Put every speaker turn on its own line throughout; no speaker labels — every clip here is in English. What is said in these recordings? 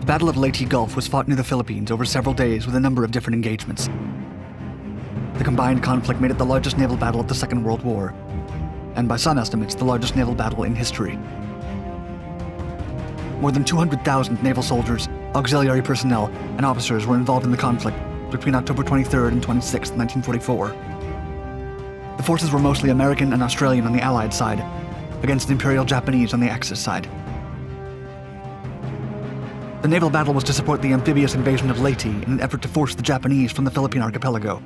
The Battle of Leyte Gulf was fought near the Philippines over several days with a number of different engagements. The combined conflict made it the largest naval battle of the Second World War, and by some estimates, the largest naval battle in history. More than 200,000 naval soldiers, auxiliary personnel, and officers were involved in the conflict between October 23rd and 26th, 1944. The forces were mostly American and Australian on the Allied side, against the Imperial Japanese on the Axis side. The naval battle was to support the amphibious invasion of Leyte in an effort to force the Japanese from the Philippine archipelago.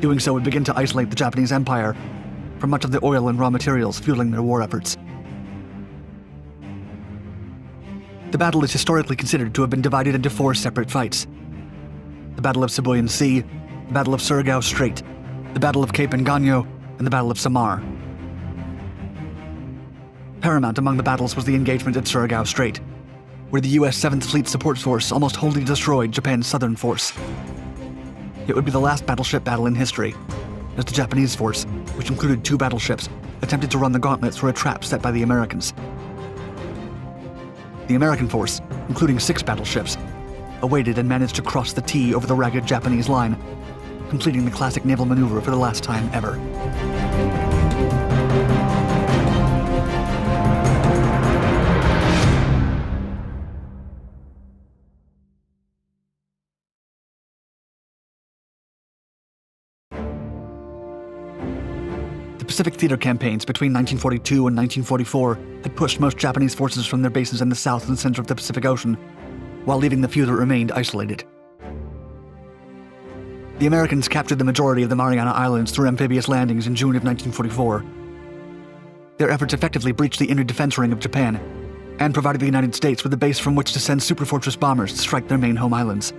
Doing so would begin to isolate the Japanese Empire from much of the oil and raw materials fueling their war efforts. The battle is historically considered to have been divided into 4 separate fights: the Battle of Sibuyan Sea, the Battle of Surigao Strait, the Battle of Cape Engano, and the Battle of Samar. Paramount among the battles was the engagement at Surigao Strait, where the U.S. 7th Fleet Support Force almost wholly destroyed Japan's southern force. It would be the last battleship battle in history, as the Japanese force, which included 2 battleships, attempted to run the gauntlet through a trap set by the Americans. The American force, including 6 battleships, awaited and managed to cross the T over the ragged Japanese line, completing the classic naval maneuver for the last time ever. The Pacific Theater campaigns between 1942 and 1944 had pushed most Japanese forces from their bases in the south and center of the Pacific Ocean, while leaving the few that remained isolated. The Americans captured the majority of the Mariana Islands through amphibious landings in June of 1944. Their efforts effectively breached the inner defense ring of Japan, and provided the United States with a base from which to send superfortress bombers to strike their main home islands.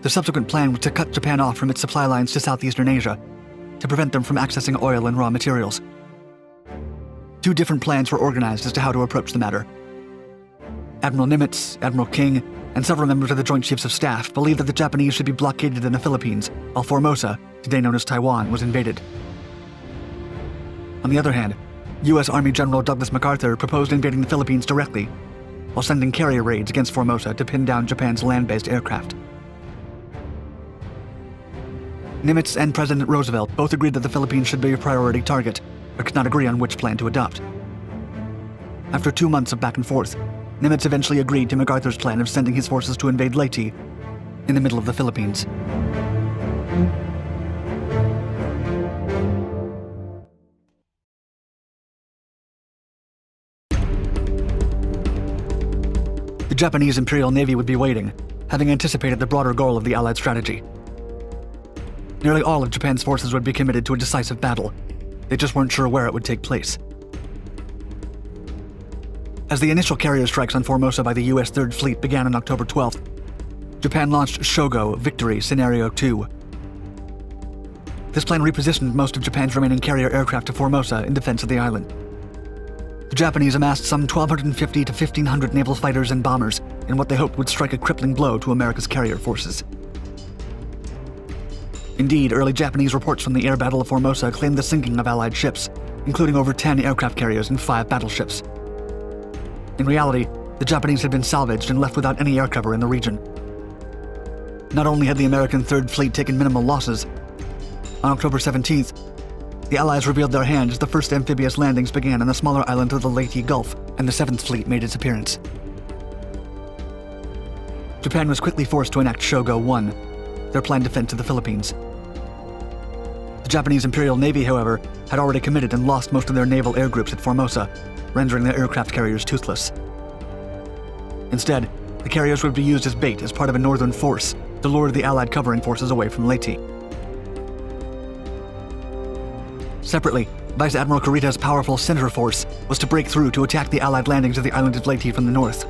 The subsequent plan was to cut Japan off from its supply lines to southeastern Asia, to prevent them from accessing oil and raw materials. 2 different plans were organized as to how to approach the matter. Admiral Nimitz, Admiral King, and several members of the Joint Chiefs of Staff believed that the Japanese should be blockaded in the Philippines, while Formosa, today known as Taiwan, was invaded. On the other hand, U.S. Army General Douglas MacArthur proposed invading the Philippines directly, while sending carrier raids against Formosa to pin down Japan's land-based aircraft. Nimitz and President Roosevelt both agreed that the Philippines should be a priority target, but could not agree on which plan to adopt. After 2 months of back and forth, Nimitz eventually agreed to MacArthur's plan of sending his forces to invade Leyte, in the middle of the Philippines. The Japanese Imperial Navy would be waiting, having anticipated the broader goal of the Allied strategy. Nearly all of Japan's forces would be committed to a decisive battle. They just weren't sure where it would take place. As the initial carrier strikes on Formosa by the U.S. 3rd Fleet began on October 12th, Japan launched Shogo Victory Scenario 2. This plan repositioned most of Japan's remaining carrier aircraft to Formosa in defense of the island. The Japanese amassed some 1,250 to 1,500 naval fighters and bombers in what they hoped would strike a crippling blow to America's carrier forces. Indeed, early Japanese reports from the air battle of Formosa claimed the sinking of Allied ships, including over 10 aircraft carriers and 5 battleships. In reality, the Japanese had been salvaged and left without any air cover in the region. Not only had the American 3rd Fleet taken minimal losses, on October 17th, the Allies revealed their hand as the first amphibious landings began on the smaller island of the Leyte Gulf, and the 7th Fleet made its appearance. Japan was quickly forced to enact Shogo 1, their planned defense of the Philippines. The Japanese Imperial Navy, however, had already committed and lost most of their naval air groups at Formosa, rendering their aircraft carriers toothless. Instead, the carriers would be used as bait as part of a northern force to lure the Allied covering forces away from Leyte. Separately, Vice Admiral Kurita's powerful center force was to break through to attack the Allied landings of the island of Leyte from the north.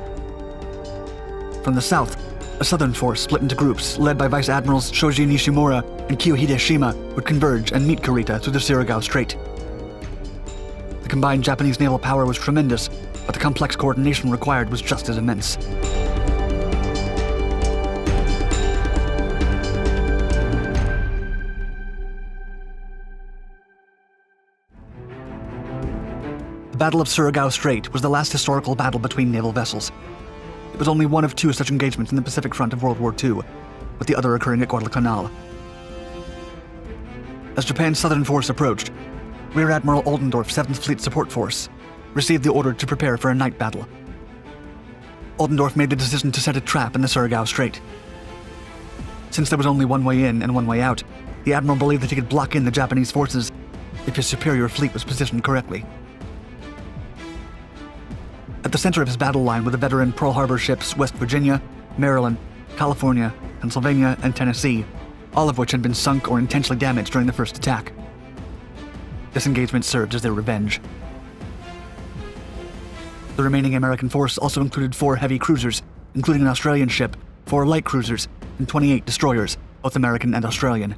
From the south, a southern force split into groups led by Vice Admirals Shoji Nishimura and Kiyohide Shima would converge and meet Kurita through the Surigao Strait. The combined Japanese naval power was tremendous, but the complex coordination required was just as immense. The Battle of Surigao Strait was the last historical battle between naval vessels. It was only one of two such engagements in the Pacific front of World War II, with the other occurring at Guadalcanal. As Japan's southern force approached, Rear Admiral Oldendorf's 7th Fleet Support Force received the order to prepare for a night battle. Oldendorf made the decision to set a trap in the Surigao Strait. Since there was only one way in and one way out, the admiral believed that he could block in the Japanese forces if his superior fleet was positioned correctly. At the center of his battle line were the veteran Pearl Harbor ships West Virginia, Maryland, California, Pennsylvania, and Tennessee, all of which had been sunk or intentionally damaged during the first attack. This engagement served as their revenge. The remaining American force also included 4 heavy cruisers, including an Australian ship, 4 light cruisers, and 28 destroyers, both American and Australian.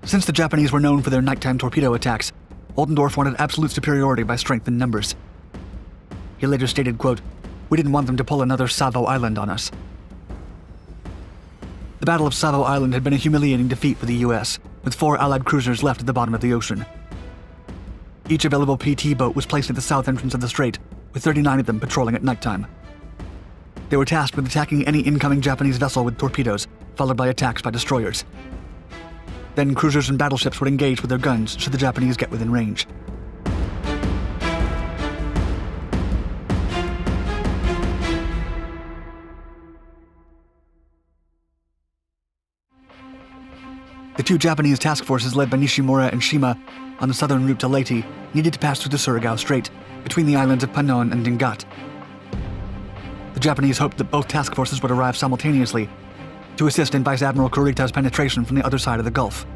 Since the Japanese were known for their nighttime torpedo attacks, Oldendorf wanted absolute superiority by strength in numbers. He later stated, quote, "We didn't want them to pull another Savo Island on us." The Battle of Savo Island had been a humiliating defeat for the US, with 4 Allied cruisers left at the bottom of the ocean. Each available PT boat was placed at the south entrance of the strait, with 39 of them patrolling at nighttime. They were tasked with attacking any incoming Japanese vessel with torpedoes, followed by attacks by destroyers. Then cruisers and battleships would engage with their guns should the Japanese get within range. The 2 Japanese task forces led by Nishimura and Shima on the southern route to Leyte needed to pass through the Surigao Strait, between the islands of Panon and Dingat. The Japanese hoped that both task forces would arrive simultaneously to assist in Vice Admiral Kurita's penetration from the other side of the Gulf.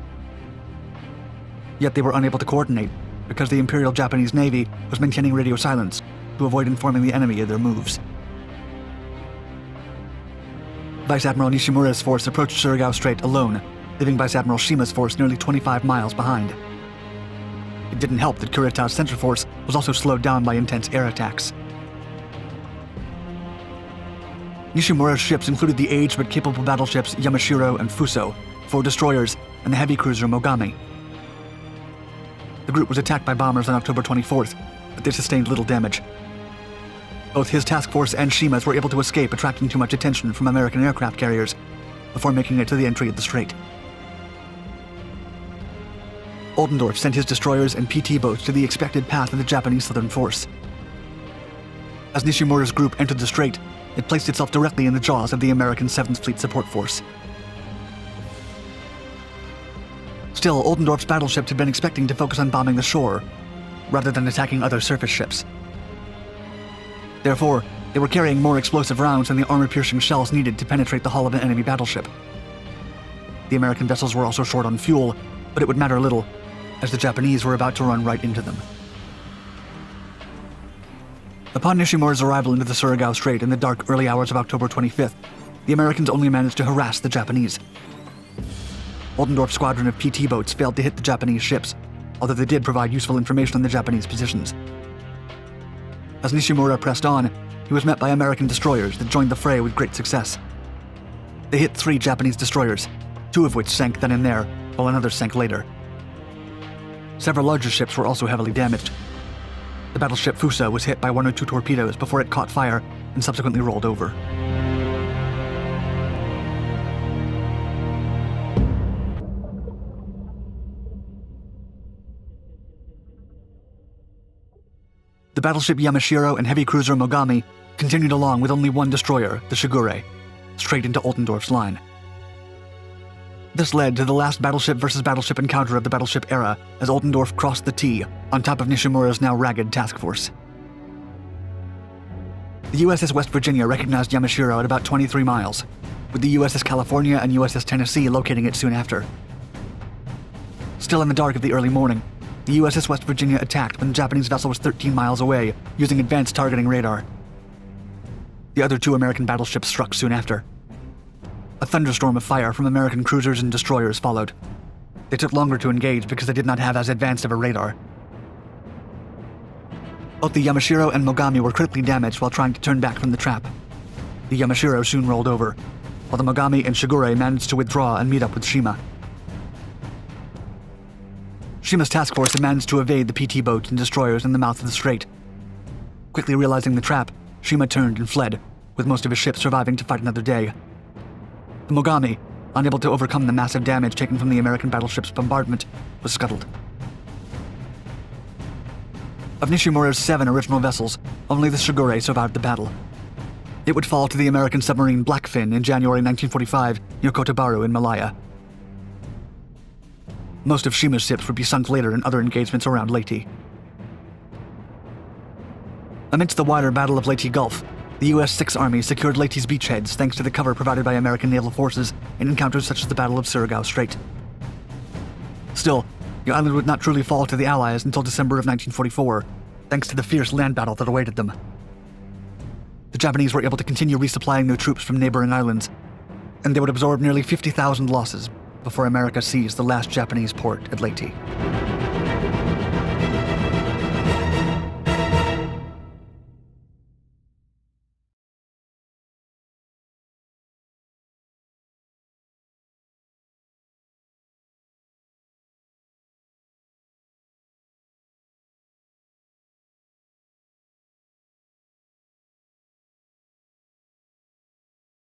Yet they were unable to coordinate because the Imperial Japanese Navy was maintaining radio silence to avoid informing the enemy of their moves. Vice Admiral Nishimura's force approached Surigao Strait alone, leaving Vice Admiral Shima's force nearly 25 miles behind. It didn't help that Kurita's center force was also slowed down by intense air attacks. Nishimura's ships included the aged but capable battleships Yamashiro and Fuso, 4 destroyers, and the heavy cruiser Mogami. The group was attacked by bombers on October 24th, but they sustained little damage. Both his task force and Shima's were able to escape attracting too much attention from American aircraft carriers before making it to the entry of the strait. Oldendorf sent his destroyers and PT boats to the expected path of the Japanese southern force. As Nishimura's group entered the strait, it placed itself directly in the jaws of the American 7th Fleet Support Force. Still, Oldendorf's battleships had been expecting to focus on bombing the shore, rather than attacking other surface ships. Therefore, they were carrying more explosive rounds than the armor-piercing shells needed to penetrate the hull of an enemy battleship. The American vessels were also short on fuel, but it would matter little, as the Japanese were about to run right into them. Upon Nishimura's arrival into the Surigao Strait in the dark early hours of October 25th, the Americans only managed to harass the Japanese. Oldendorf's squadron of PT boats failed to hit the Japanese ships, although they did provide useful information on the Japanese positions. As Nishimura pressed on, he was met by American destroyers that joined the fray with great success. They hit 3 Japanese destroyers, 2 of which sank then and there, while another sank later. Several larger ships were also heavily damaged. The battleship Fuso was hit by 1 or 2 torpedoes before it caught fire and subsequently rolled over. The battleship Yamashiro and heavy cruiser Mogami continued along with only 1 destroyer, the Shigure, straight into Oldendorf's line. This led to the last battleship versus battleship encounter of the battleship era as Oldendorf crossed the T on top of Nishimura's now ragged task force. The USS West Virginia recognized Yamashiro at about 23 miles, with the USS California and USS Tennessee locating it soon after. Still in the dark of the early morning, the USS West Virginia attacked when the Japanese vessel was 13 miles away using advanced targeting radar. The other 2 American battleships struck soon after. A thunderstorm of fire from American cruisers and destroyers followed. They took longer to engage because they did not have as advanced of a radar. Both the Yamashiro and Mogami were critically damaged while trying to turn back from the trap. The Yamashiro soon rolled over, while the Mogami and Shigure managed to withdraw and meet up with Shima. Shima's task force had managed to evade the PT boats and destroyers in the mouth of the strait. Quickly realizing the trap, Shima turned and fled, with most of his ships surviving to fight another day. The Mogami, unable to overcome the massive damage taken from the American battleship's bombardment, was scuttled. Of Nishimura's 7 original vessels, only the Shigure survived the battle. It would fall to the American submarine Blackfin in January 1945 near Kotobaru in Malaya. Most of Shima's ships would be sunk later in other engagements around Leyte. Amidst the wider Battle of Leyte Gulf, the U.S. Sixth Army secured Leyte's beachheads thanks to the cover provided by American naval forces in encounters such as the Battle of Surigao Strait. Still, the island would not truly fall to the Allies until December of 1944, thanks to the fierce land battle that awaited them. The Japanese were able to continue resupplying their troops from neighboring islands, and they would absorb nearly 50,000 losses before America seized the last Japanese port at Leyte.